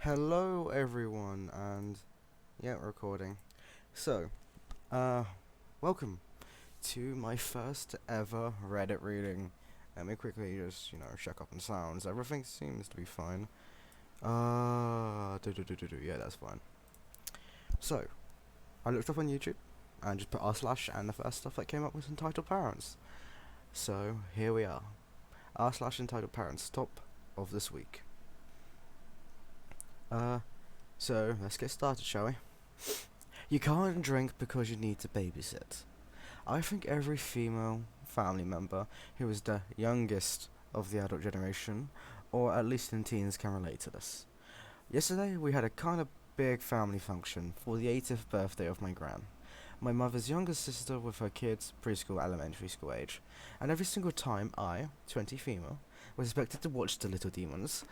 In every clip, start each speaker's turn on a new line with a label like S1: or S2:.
S1: Hello everyone, and yeah, recording. So, uh, welcome to my first ever Reddit reading. Let me quickly just, check up on sounds. Everything seems to be fine. Yeah, that's fine. So, I looked up on YouTube and just put r slash, and the first stuff that came up was entitled parents. So, here we are. R slash entitled parents, top of this week. Uh, so let's get started, shall we? You can't drink because you need to babysit. I think every female family member who is the youngest of the adult generation, or at least in teens, can relate to this. Yesterday we had a kind of big family function for the 80th birthday of my gran, my mother's younger sister with her kids preschool elementary school age, and every single time I, 20 female, was expected to watch the little demons,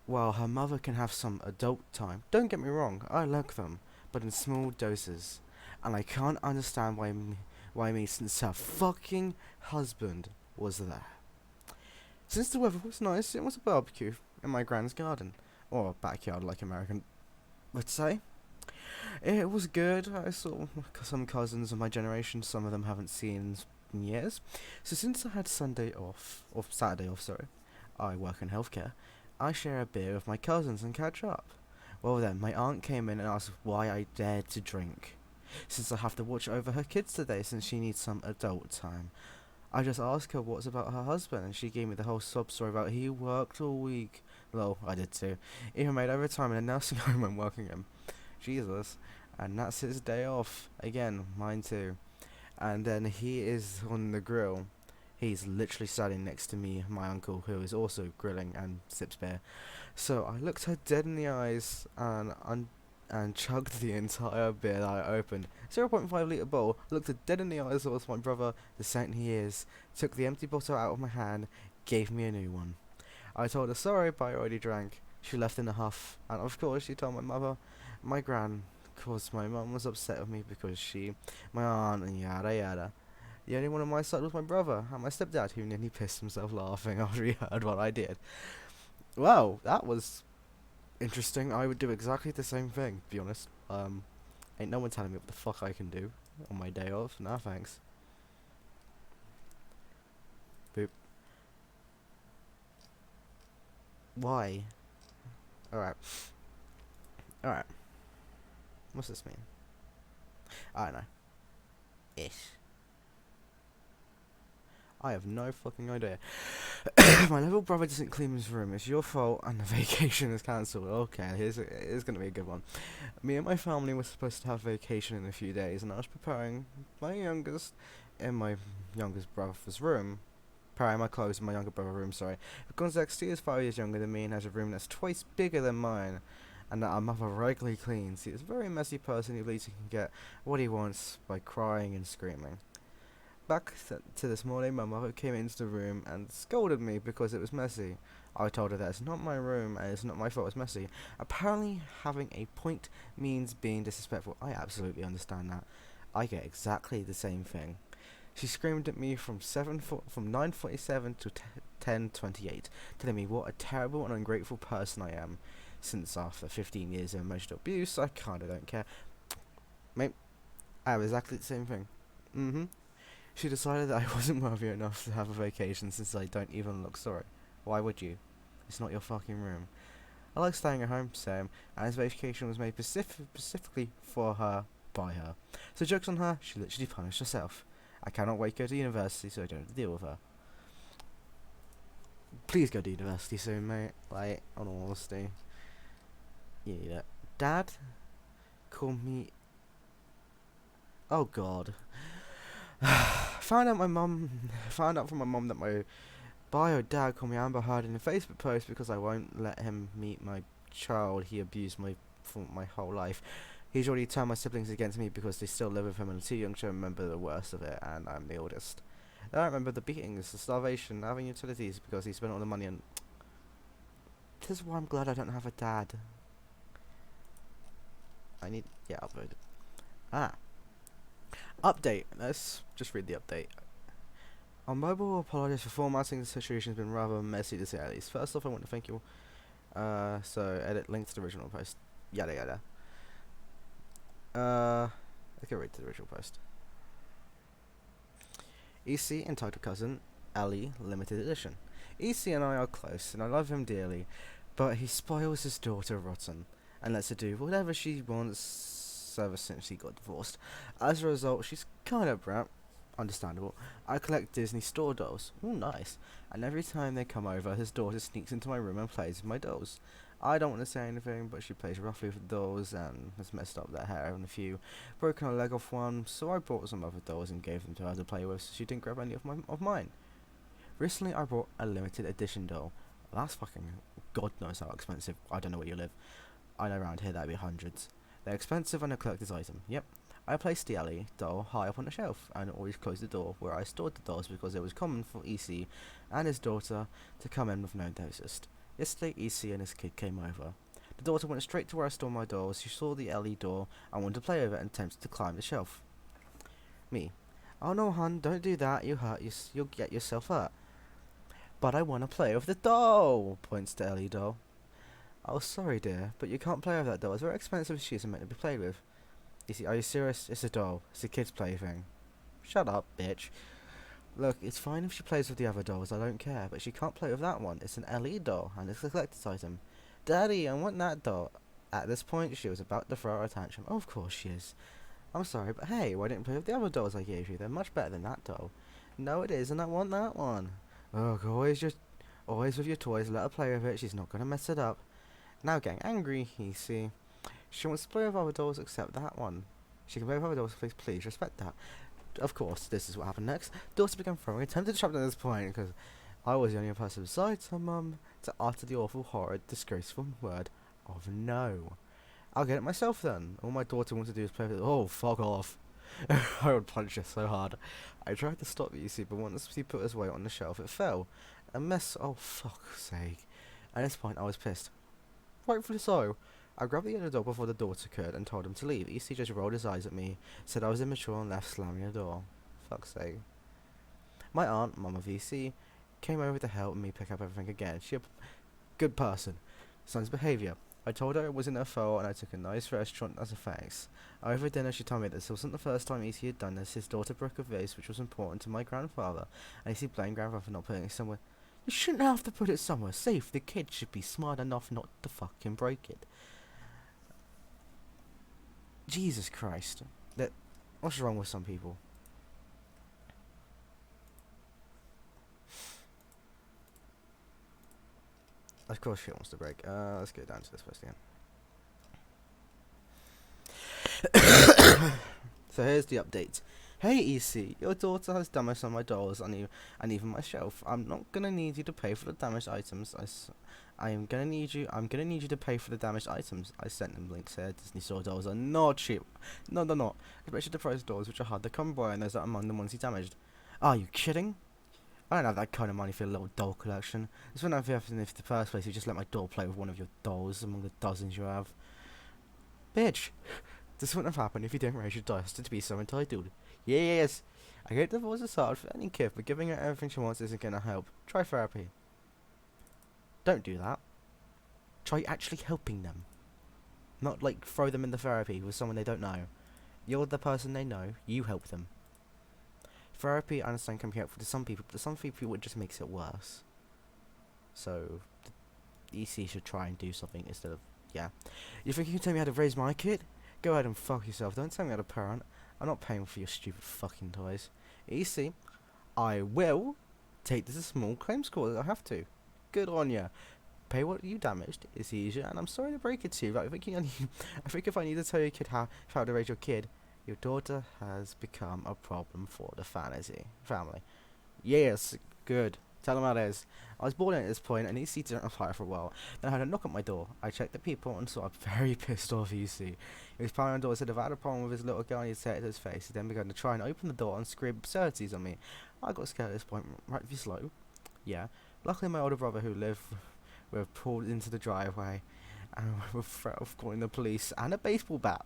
S1: while her mother can have some adult time. Don't get me wrong, I like them, but in small doses, and I can't understand why me since her fucking husband was there. Since the weather was nice, it was a barbecue in my grand's garden, or backyard like American would say. It was good. I saw some cousins of my generation, some of them haven't seen in years. So since I had Saturday off, sorry, I work in healthcare, I share a beer with my cousins and catch up. Well then, my aunt came in and asked why I dared to drink, since I have to watch over her kids today since she needs some adult time. I just asked her what's about her husband, and she gave me the whole sob story about he worked all week. Well, I did too. Even made overtime in a nursing home I'm working in. Jesus. And that's his day off. Again, mine too. And then he is on the grill. He's literally standing next to me, my uncle, who is also grilling and sips beer. So I looked her dead in the eyes and chugged the entire beer that I opened. 0.5 litre bowl, looked her dead in the eyes as my brother, the saint he is, took the empty bottle out of my hand, gave me a new one. I told her sorry, but I already drank. She left in a huff, and of course she told my mother, my gran, cause my mum was upset with me because my aunt, and yada yada. The only one on my side was my brother and my stepdad, who nearly pissed himself laughing after he heard what I did. Well, that was interesting. I would do exactly the same thing, to be honest. Ain't no one telling me what the fuck I can do on my day off. Nah, thanks. Boop. Why? Alright. Alright. What's this mean? I don't know. Ish. I have no fucking idea. My little brother doesn't clean his room. It's your fault, and the vacation is cancelled. Okay, here's gonna be a good one. Me and my family were supposed to have vacation in a few days, and I was preparing my youngest in my youngest brother's room. Preparing my clothes in my younger brother's room. Sorry, because he is 5 years younger than me and has a room that's twice bigger than mine, and that our mother regularly cleans. He is a very messy person who believes he can get what he wants by crying and screaming. Back to this morning, my mother came into the room and scolded me because it was messy. I told her that it's not my room and it's not my fault it's messy. Apparently, having a point means being disrespectful. I absolutely understand that. I get exactly the same thing. She screamed at me from 9:47 to 10:28, telling me what a terrible and ungrateful person I am. Since after 15 years of emotional abuse, I kinda don't care. Mate, I have exactly the same thing. She decided that I wasn't worthy enough to have a vacation since I don't even look sorry. Why would you? It's not your fucking room. I like staying at home, Sam, and his vacation was made specifically for her, by her. So joke's on her, she literally punished herself. I cannot wait to go to university so I don't have to deal with her. Please go to university soon, mate. Like, on all honesty. You need it. Dad? Call me... Oh god. Found out from my mum that my bio dad called me Amber Heard in a Facebook post because I won't let him meet my child he abused for my whole life. He's already turned my siblings against me because they still live with him and are too young to remember the worst of it, and I'm the oldest. I don't remember the beatings, the starvation, having utilities because he spent all the money on... This is why I'm glad I don't have a dad. Yeah, upload it. Update. Let's just read the update. Our mobile apologies for formatting. The situation has been rather messy to say at least. First off, I want to thank you So edit link to the original post. Yada yada. Let's get right to the original post. EC entitled cousin, Ellie, limited edition. EC and I are close, and I love him dearly, but he spoils his daughter rotten, and lets her do whatever she wants ever since he got divorced. As a result, she's kind of brat. Understandable. I collect Disney store dolls. Ooh, nice. And every time they come over, his daughter sneaks into my room and plays with my dolls. I don't want to say anything, but she plays roughly with the dolls and has messed up their hair and a few, broken a leg off one, so I brought some other dolls and gave them to her to play with so she didn't grab any of mine. Recently I bought a limited edition doll. That's fucking, God knows how expensive. I don't know where you live. I know around here that'd be hundreds. They're expensive and a collector's item. Yep. I placed the Ellie doll high up on the shelf and always closed the door where I stored the dolls because it was common for EC and his daughter to come in with no notice. Yesterday, EC and his kid came over. The daughter went straight to where I store my dolls. She saw the Ellie door and wanted to play with it and attempted to climb the shelf. Me. Oh no, hun, don't do that. You'll get yourself hurt. But I want to play with the doll, points to Ellie doll. Oh, sorry, dear, but you can't play with that doll. It's very expensive. She isn't meant to be played with. EC, are you serious? It's a doll. It's a kid's plaything. Shut up, bitch. Look, it's fine if she plays with the other dolls, I don't care, but she can't play with that one. It's an LE doll, and it's a collector's item. Daddy, I want that doll. At this point, she was about to throw a tantrum. Oh, of course she is. I'm sorry, but hey, why didn't you play with the other dolls I gave you? They're much better than that doll. No, it isn't. I want that one. Ugh, always with your toys. Let her play with it. She's not gonna mess it up. Now getting angry, you see. She wants to play with other dolls except that one. She can play with other dolls, please respect that. Of course, this is what happened next. Daughter began throwing attempted trap at this point because I was the only person besides her mum to utter the awful, horrid, disgraceful word of no. I'll get it myself then. All my daughter wants to do is play with it. Oh, fuck off. I would punch her so hard. I tried to stop it, you see, but once he put his weight on the shelf, it fell. A mess. Oh, fuck's sake. At this point, I was pissed. Rightfully so. I grabbed the other door before the daughter could and told him to leave. EC just rolled his eyes at me, said I was immature and left slamming the door. Fuck's sake. My aunt, mum of EC, came over to help me pick up everything again. She a good person. Son's behaviour. I told her it wasn't her fault and I took a nice restaurant as a thanks. Over dinner she told me this wasn't the first time EC had done this. His daughter broke a vase which was important to my grandfather, and EC blamed grandfather for not putting it somewhere. You shouldn't have to put it somewhere safe. The kid should be smart enough not to fucking break it. Jesus Christ. What's wrong with some people? Of course she wants to break. Let's go down to this post again. So here's the update. Hey EC, your daughter has damage on my dolls and even my shelf. I'm not gonna need you to pay for the damaged items. I'm gonna need you to pay for the damaged items. I sent them links here. Disney store dolls are not cheap. No, they're not. Especially the price dolls, which are hard to come by, and those are among the ones he damaged. Are you kidding? I don't have that kind of money for a little doll collection. This wouldn't have happened if in the first place you just let my doll play with one of your dolls among the dozens you have. Bitch, this wouldn't have happened if you didn't raise your daughter to be so entitled. Yes, I get divorce is hard for any kid, but giving her everything she wants isn't gonna help. Try therapy. Don't do that. Try actually helping them. Not like throw them into therapy with someone they don't know. You're the person they know, you help them. Therapy, I understand, can be helpful to some people, but to some people it just makes it worse. So, the EC should try and do something instead of, yeah. You think you can tell me how to raise my kid? Go ahead and fuck yourself, don't tell me how to parent. I'm not paying for your stupid fucking toys. EC, I will take this to small claims court. I have to. Good on ya. Pay what you damaged. It's easier, and I'm sorry to break it to you, but I think if I need to tell your kid how to raise your kid, your daughter has become a problem for the family. Yes, good. Tell them how it is. I was bored at this point, and EC didn't reply for a while. Then I had a knock at my door. I checked the people and saw a very pissed off EC. He was pounding on the door, said if I had a problem with his little girl, he'd say it to his face. He then began to try and open the door and scream absurdities on me. I got scared at this point, rightly slow. Yeah. Luckily, my older brother, who lived with, pulled into the driveway, and with threat of calling the police and a baseball bat.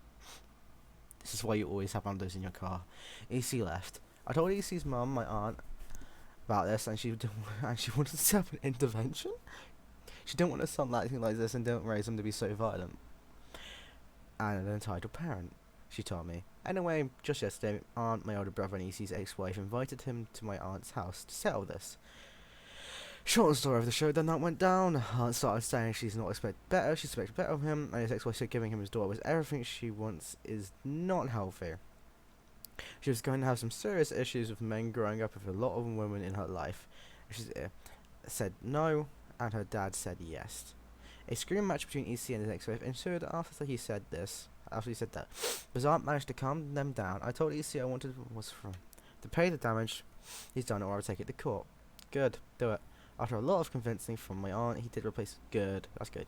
S1: This is why you always have one of those in your car. EC left. I told EC's mum, my aunt, about this, and she wanted to set up an intervention. She didn't want a son acting like this and didn't raise him to be so violent. And an entitled parent, she told me. Anyway, just yesterday, Aunt, my older brother and EC's ex-wife invited him to my aunt's house to settle this. Short story of the show, then that went down. Aunt started saying she expected better of him, and his ex-wife said giving him his daughter was everything she wants is not healthy. She was going to have some serious issues with men growing up with a lot of women in her life. She said no, and her dad said yes. A scream match between EC and his ex-wife ensued after he said that. But Aunt managed to calm them down. I told EC I wanted to pay the damage he's done, or I would take it to court. Good, do it. After a lot of convincing from my aunt, he did replace. Good, that's good.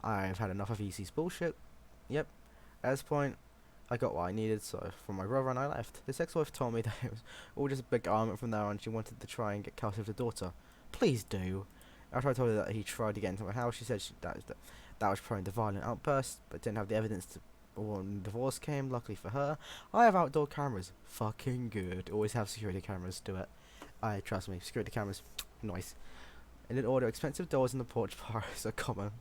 S1: I've had enough of EC's bullshit. Yep. At this point, I got what I needed, so from my brother and I left. His ex-wife told me that it was all just a big argument from there on. She wanted to try and get custody of the daughter. Please do. After I told her that he tried to get into my house, she said that was prone to violent outbursts, but didn't have the evidence to. When divorce came, luckily for her, I have outdoor cameras. Fucking good. Always have security cameras. Do it. Trust me. Security cameras. Nice. I didn't order expensive doors in the porch bars are common.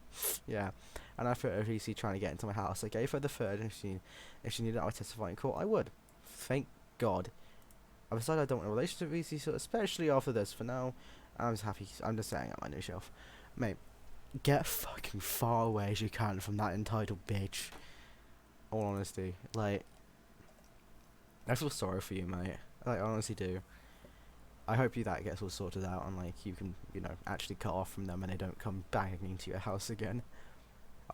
S1: Yeah. And after EC trying to get into my house, I gave her the third, and if she needed I would testify in court, I would. Thank God. I decided I don't want a relationship with EC, so especially after this. For now, I'm just happy. I'm just saying at my new shelf. Mate, get fucking far away as you can from that entitled bitch. All honesty. Like, I feel sorry for you, mate. Like, I honestly do. I hope that gets all sorted out and, like, you can, actually cut off from them and they don't come banging into your house again.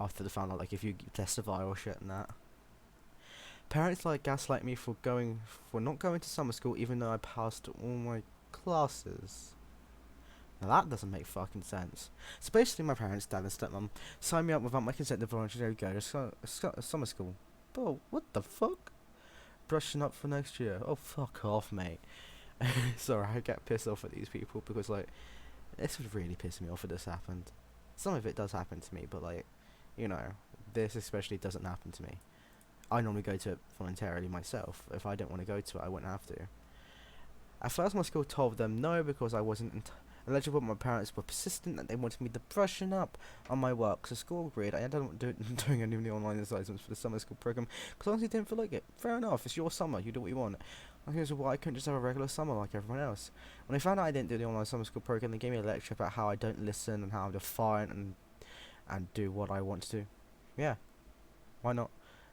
S1: After they found out, like, if you testify or shit and that. Parents, like, gaslight me for not going to summer school even though I passed all my classes. Now that doesn't make fucking sense. So basically my parents, dad and stepmom, signed me up without my consent to voluntarily go to summer school. But what the fuck? Brushing up for next year. Oh, fuck off, mate. Sorry, I get pissed off at these people because, like, this would really piss me off if this happened. Some of it does happen to me, but, like, this especially doesn't happen to me. I normally go to it voluntarily myself. If I didn't want to go to it, I wouldn't have to. At first, my school told them no because I wasn't eligible, but my parents were persistent that they wanted me to brushing up on my work. So school agreed. I ended up doing any of the online assessments for the summer school program because I honestly didn't feel like it. Fair enough, it's your summer, you do what you want. I guess why I couldn't just have a regular summer like everyone else. When they found out I didn't do the online summer school program, they gave me a lecture about how I don't listen and how I'm defiant and do what I want to do. Yeah, why not?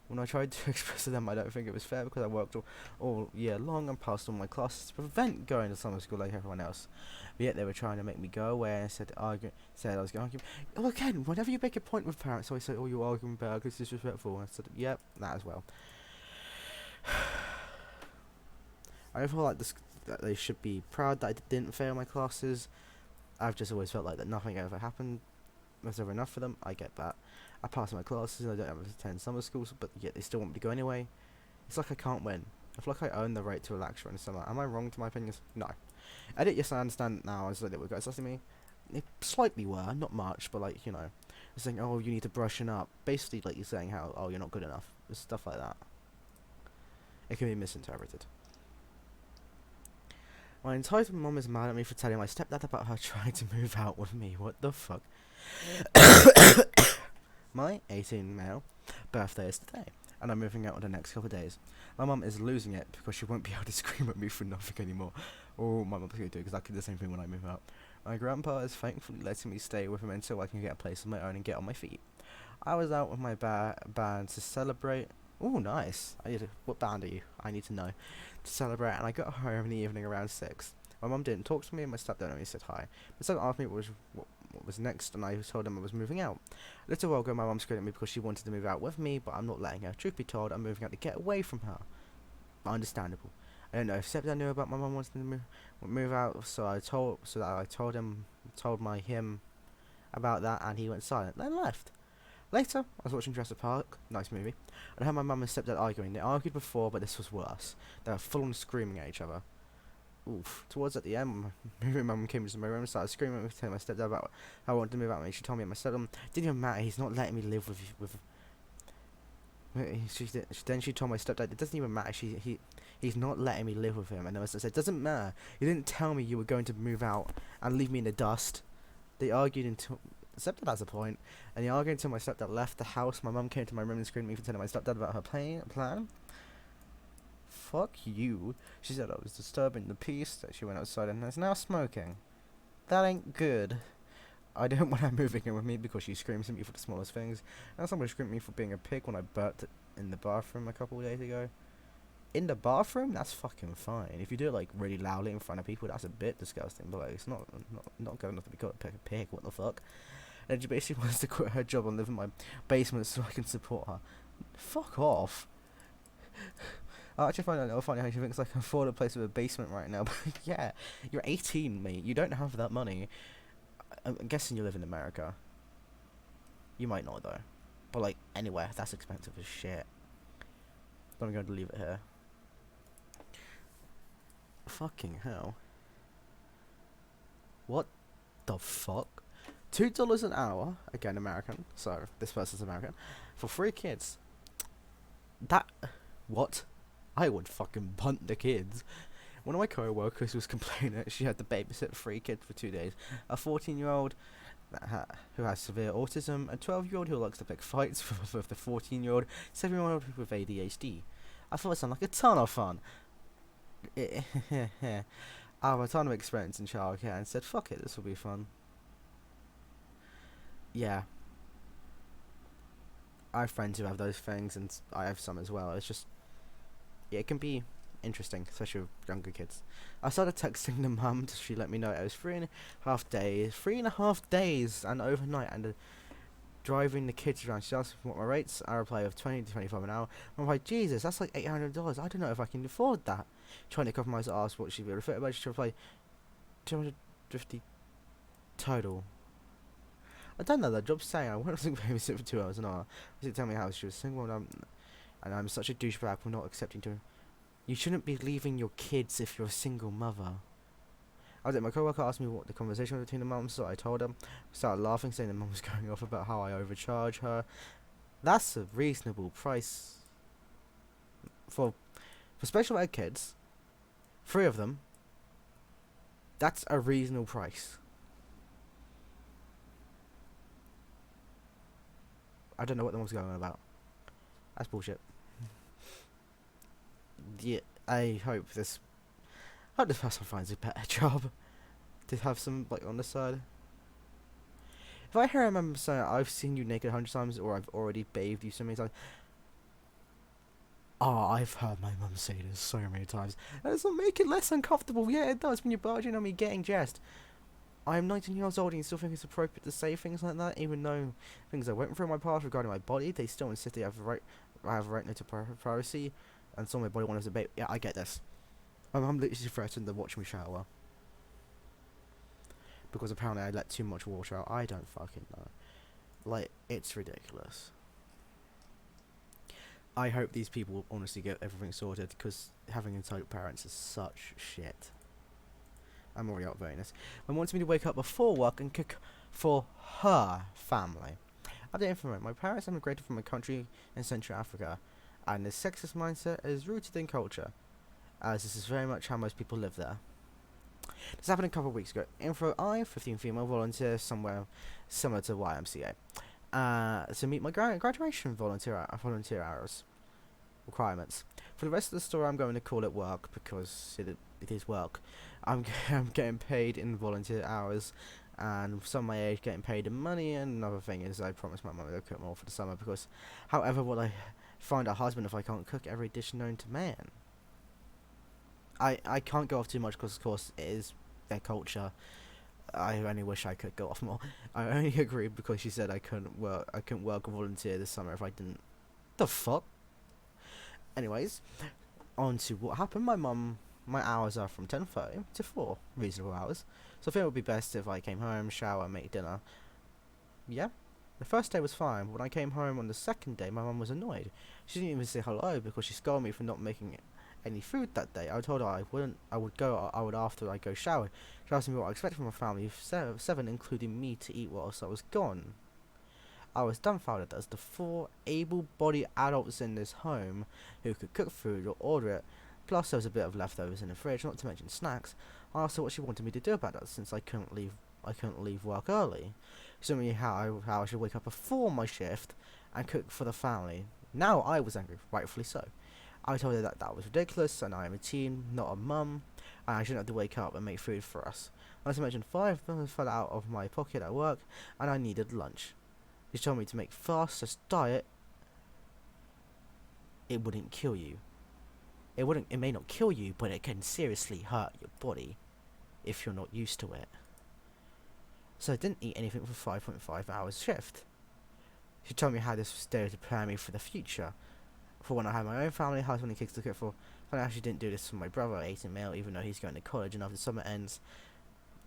S1: When I tried to express to them I don't think it was fair because I worked all year long and passed all my classes to prevent going to summer school like everyone else. But yet they were trying to make me go away and said I was going to argue. Oh, again, whenever you make a point with parents, I always say, oh, you're arguing about because it's disrespectful. And I said, yep, that as well. I feel like that they should be proud that I didn't fail my classes. I've just always felt like that nothing ever happened. Was ever enough for them? I get that. I passed my classes and I don't have to attend summer schools, but yet they still want me to go anyway. It's like I can't win. I feel like I own the right to a lecture in the summer. Am I wrong to my opinions? No. Edit, yes, I understand now as they were guys asking me. They slightly were, not much, but like, they're saying, oh, you need to brushing up. Basically, like you're saying how, oh, you're not good enough. Stuff like that. It can be misinterpreted. My entitled mum is mad at me for telling my stepdad about her trying to move out with me. What the fuck? My 18 male birthday is today, and I'm moving out in the next couple of days. My mum is losing it because she won't be able to scream at me for nothing anymore. Or my mum's going to do exactly the same thing when I move out. My grandpa is thankfully letting me stay with him until I can get a place of my own and get on my feet. I was out with my band to celebrate. Oh, nice. What band are you? I need to know. To celebrate, and I got home in the evening around 6. My mum didn't talk to me, and my stepdad only said hi. My stepdad asked me what was next, and I told him I was moving out. A little while ago, my mum screamed at me because she wanted to move out with me, but I'm not letting her. Truth be told, I'm moving out to get away from her. Understandable. I don't know if stepdad knew about my mum wanting to move out, so I told him about that, and he went silent. Then left. Later, I was watching Jurassic Park, nice movie, and I heard my mum and stepdad arguing. They argued before, but this was worse. They were full on screaming at each other. Oof. Towards at the end, my mum came into my room and started screaming at me, telling my stepdad about how I wanted to move out with me. She told me my stepdad didn't even matter. He's not letting me live with. Then she told my stepdad it doesn't even matter. He's not letting me live with him. And then I said, it doesn't matter. You didn't tell me you were going to move out and leave me in the dust. They argued until stepdad has a point. And the argument until my stepdad left the house. My mum came to my room and screamed at me for telling my stepdad about her plan. Fuck you. She said I was disturbing the peace, that she went outside and is now smoking. That ain't good. I don't want her moving in with me because she screams at me for the smallest things. And somebody screamed at me for being a pig when I burped in the bathroom a couple of days ago. In the bathroom? That's fucking fine. If you do it like really loudly in front of people, that's a bit disgusting. But like, it's not good enough to be called a pig. What the fuck? And she basically wants to quit her job and live in my basement so I can support her. Fuck off. I actually find it a little funny how she thinks I can afford a place with a basement right now. But yeah, you're 18, mate. You don't have that money. I'm guessing you live in America. You might not though. But like, anywhere, that's expensive as shit. I'm going to leave it here. Fucking hell. What the fuck? $2 an hour, again American, so this person's American, for 3 kids. That, what? I would fucking punt the kids. One of my co-workers was complaining that she had to babysit 3 kids for 2 days. A 14-year-old who has severe autism, a 12-year-old who likes to pick fights with the 14-year-old, 7-year-old with ADHD. I thought it sounded like a ton of fun. I have a ton of experience in childcare and said, fuck it, this will be fun. Yeah. I have friends who have those things, and I have some as well. It's just, yeah, it can be interesting, especially with younger kids. I started texting the mum. She let me know it was 3.5 days. 3.5 days and overnight, and driving the kids around. She asked me what my rates. I replied with 20 to 25 an hour. I'm like, Jesus, that's like $800. I don't know if I can afford that. Trying to compromise, I asked what she'd be able to fit about. She replied, 250 total. I don't know that job saying I want to babysit for 2 hours an hour. She tell me how she was single and I'm such a douchebag for not accepting to. You shouldn't be leaving your kids if you're a single mother. My co-worker asked me what the conversation was between the mums, so I told him. Started laughing, saying the mum was going off about how I overcharge her. That's a reasonable price for special ed kids. 3 of them. That's a reasonable price. I don't know what the mum's going on about. That's bullshit. Yeah, I hope this person finds a better job to have some like on the side. If I hear a mum saying I've seen you naked 100 times or I've already bathed you so many times. Oh, I've heard my mum say this so many times. And does not make it less uncomfortable. Yeah, it does when you're barging on me getting dressed. I'm 19 years old and you still think it's appropriate to say things like that, even though things I went through in my past regarding my body, they still insist they have a right to privacy, and saw my body when I was a baby. Yeah, I get this. My mum literally threatened to watch me shower because apparently I let too much water out. I don't fucking know. Like, it's ridiculous. I hope these people will honestly get everything sorted, because having entitled parents is such shit. I'm already outvoting this. My mum wants me to wake up before work and cook for her family. Update information. My parents immigrated from a country in Central Africa, and this sexist mindset is rooted in culture, as this is very much how most people live there. This happened a couple of weeks ago. Info I, 15 female volunteer somewhere similar to YMCA. To meet my graduation volunteer hours requirements. For the rest of the story, I'm going to call it work because it is work. I'm getting paid in volunteer hours, and some of my age getting paid in money. And another thing is, I promised my mum I'd cook more for the summer because, however, will I find a husband if I can't cook every dish known to man? I can't go off too much because, of course, it is their culture. I only wish I could go off more. I only agreed because she said I couldn't work a volunteer this summer if I didn't. The fuck? Anyways, on to what happened. My hours are from 10:30 to 4, reasonable hours. So I think it would be best if I came home, shower, make dinner. Yeah. The first day was fine, but when I came home on the second day, my mum was annoyed. She didn't even say hello because she scolded me for not making any food that day. I told her I would after I go shower. She asked me what I expected from a family of 7, including me, to eat whilst I was gone. I was dumbfounded as the 4 able-bodied adults in this home who could cook food or order it, plus there was a bit of leftovers in the fridge, not to mention snacks. I asked her what she wanted me to do about that, since I couldn't leave I couldn't leave work early. She told me how I should wake up before my shift and cook for the family. Now I was angry, rightfully so. I told her that that was ridiculous, and I am a teen, not a mum, and I shouldn't have to wake up and make food for us. Not to mention $5 fell out of my pocket at work, and I needed lunch. She told me to make fastest diet. It wouldn't kill you. It may not kill you, but it can seriously hurt your body if you're not used to it. So I didn't eat anything for 5.5 hours shift. She told me how this was there to prepare me for the future. For when I had my own family, husband and kids to cook for. And I actually didn't do this for my brother, 18 male, even though he's going to college and after summer ends.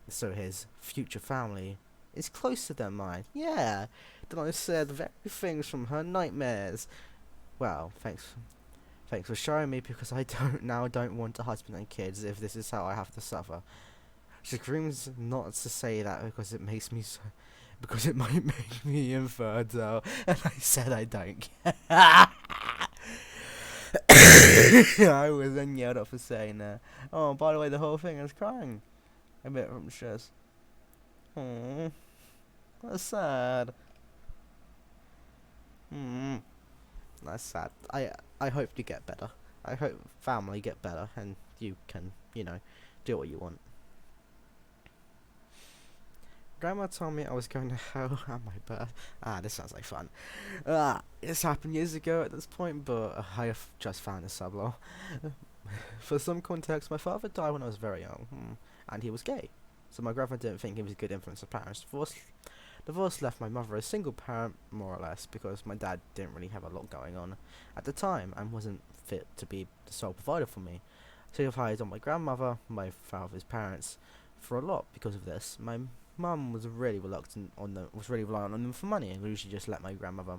S1: So his future family is closer than mine. Yeah, then I said the very things from her nightmares. Well, thanks for showing me, because I don't want a husband and kids if this is how I have to suffer. She screams not to say that because it makes me because it might make me infertile, and I said I don't care. I was then yelled at for saying that. Oh, by the way, the whole thing is crying a bit from stress. Oh, that's sad. That's sad. I hope you get better. I hope family get better and you can, do what you want. Grandma told me I was going to hell at my birth. This sounds like fun. This happened years ago at this point, but I have just found a sublaw. For some context, my father died when I was very young, and he was gay. So my grandma didn't think he was a good influence of parents. Divorce left my mother a single parent, more or less, because my dad didn't really have a lot going on at the time and wasn't fit to be the sole provider for me. So he relied on my grandmother, my father's parents, for a lot because of this. My mum was really reliant on them for money, and usually just let my grandmother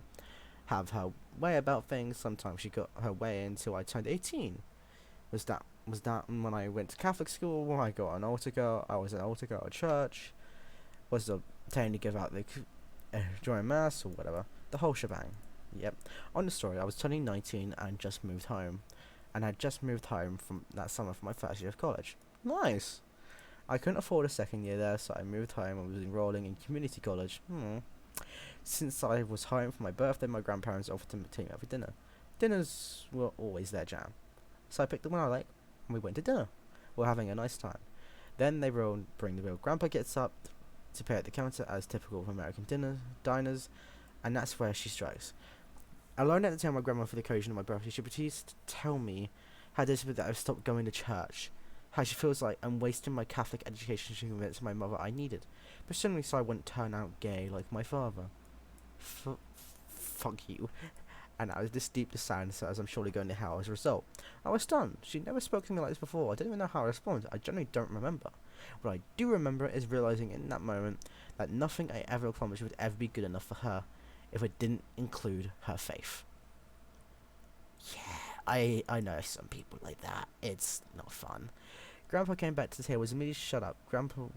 S1: have her way about things. Sometimes she got her way until I turned 18. Was that when I went to Catholic school? I got an altar girl. I was an altar girl at church. Was obtained to give out the during mass or whatever. The whole shebang. Yep. On the story, I was turning 19 and just moved home, and had just moved home from that summer for my first year of college. Nice. I couldn't afford a second year there, so I moved home and was enrolling in community college. Since I was home for my birthday, my grandparents offered to take me out for dinner. Dinners were always their jam. So I picked the one I like, and we went to dinner. We were having a nice time. Then they bring the bill. Grandpa gets up to pay at the counter as typical of American diners, and that's where she strikes. I learned at the time my grandma for the occasion of my birthday, she proceeds to tell me how disappointed that I've stopped going to church. How she feels like I'm wasting my Catholic education to convince my mother I needed. Presumably so I wouldn't turn out gay like my father. Fuck you. And I was this deep to sound, so as I'm surely going to hell as a result. I was stunned. She never spoke to me like this before. I didn't even know how to respond. I generally don't remember. What I do remember is realizing in that moment that nothing I ever accomplished would ever be good enough for her if it didn't include her faith. Yeah, I know some people like that. It's not fun. Grandpa came back to the table, was immediately shut up. Grandpa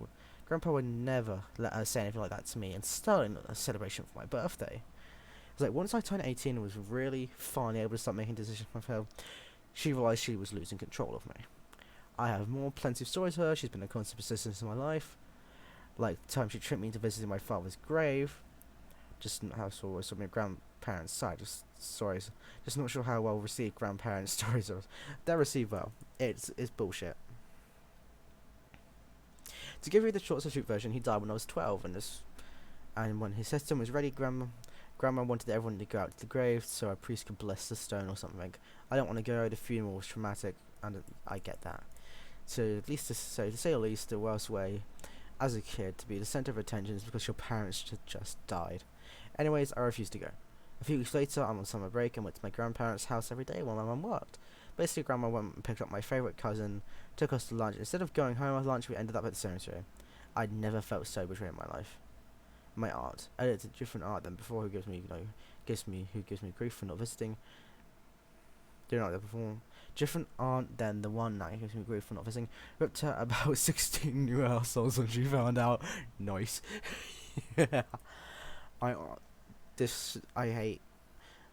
S1: would never let her say anything like that to me, and certainly not a celebration for my birthday. It was like once I turned 18 and was really finally able to start making decisions for myself, she realized she was losing control of me. I have plenty of stories to her. She's been a constant persistence in my life. Like the time she tricked me into visiting my father's grave. Just not how so was from my grandparents' side. Just not sure how well received grandparents' stories are. They're received well. It's bullshit. To give you the short and version, he died when I was 12, and when his system was ready, Grandma wanted everyone to go out to the grave so a priest could bless the stone or something. I don't want to go. The funeral was traumatic, and I get that. To say the least, the worst way as a kid to be the center of attention is because your parents just died. Anyways, I refused to go. A few weeks later, I'm on summer break and went to my grandparents' house every day while my mum worked. Basically, Grandma went and picked up my favourite cousin, took us to lunch. Instead of going home at lunch, we ended up at the cemetery. I'd never felt so betrayed in my life. My aunt. It's a different aunt than before who gives me grief for not visiting. Do you know that before? Different aunt than the one that gives me grief for not visiting. Ripped her about 16 new assholes when she found out. Nice. Yeah. I hate.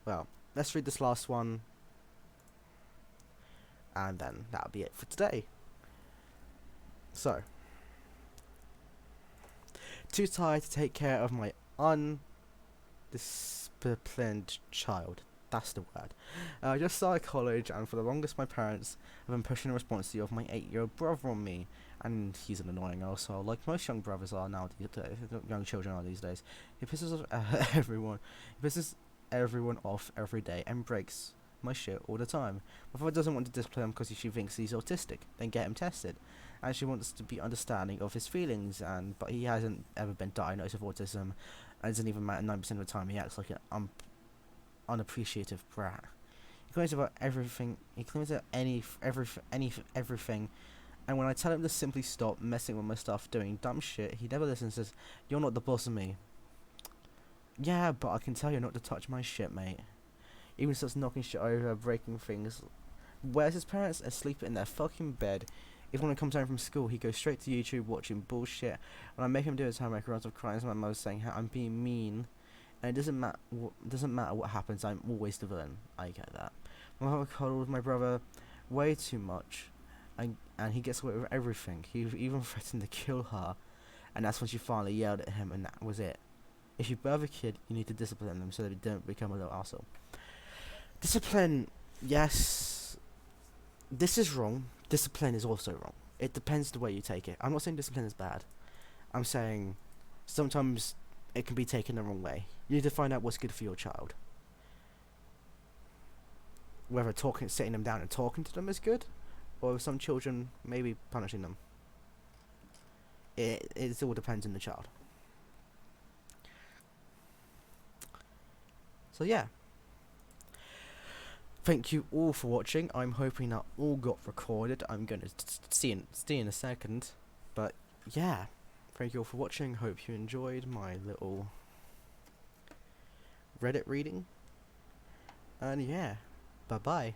S1: Well, let's read this last one, and then that'll be it for today. So, too tired to take care of my undisciplined child. That's the word. I just started college, and for the longest, my parents have been pushing the responsibility of my 8-year-old brother on me, and he's an annoying asshole, like most young brothers are now. Young children are these days. He pisses off everyone. He pisses everyone off every day and breaks my shit all the time. My father doesn't want to discipline him because she thinks he's autistic. Then get him tested, and she wants to be understanding of his feelings. But he hasn't ever been diagnosed with autism, and it doesn't even matter. 9% of the time, he acts like an unappreciative brat. He complains about everything. He complains about everything. And when I tell him to simply stop messing with my stuff, doing dumb shit, he never listens. Says, "You're not the boss of me." Yeah, but I can tell you not to touch my shit, mate. Even starts knocking shit over, breaking things. Where's his parents? Asleep in their fucking bed. Even when he comes home from school, he goes straight to YouTube watching bullshit. When I make him do his homework, he runs off crying to my mother saying how I'm being mean. And it doesn't matter what happens, I'm always the villain. I get that. My mother cuddled my brother way too much, and he gets away with everything. He even threatened to kill her, and that's when she finally yelled at him, and that was it. If you birth a kid, you need to discipline them so they don't become a little asshole. Discipline, yes. This is wrong. Discipline is also wrong. It depends the way you take it. I'm not saying discipline is bad. I'm saying sometimes it can be taken the wrong way. You need to find out what's good for your child. Whether sitting them down and talking to them is good, or some children maybe punishing them. It all depends on the child. So yeah. Thank you all for watching. I'm hoping that all got recorded. I'm going to see in a second. But yeah. Thank you all for watching. Hope you enjoyed my little Reddit reading. And yeah. Bye bye.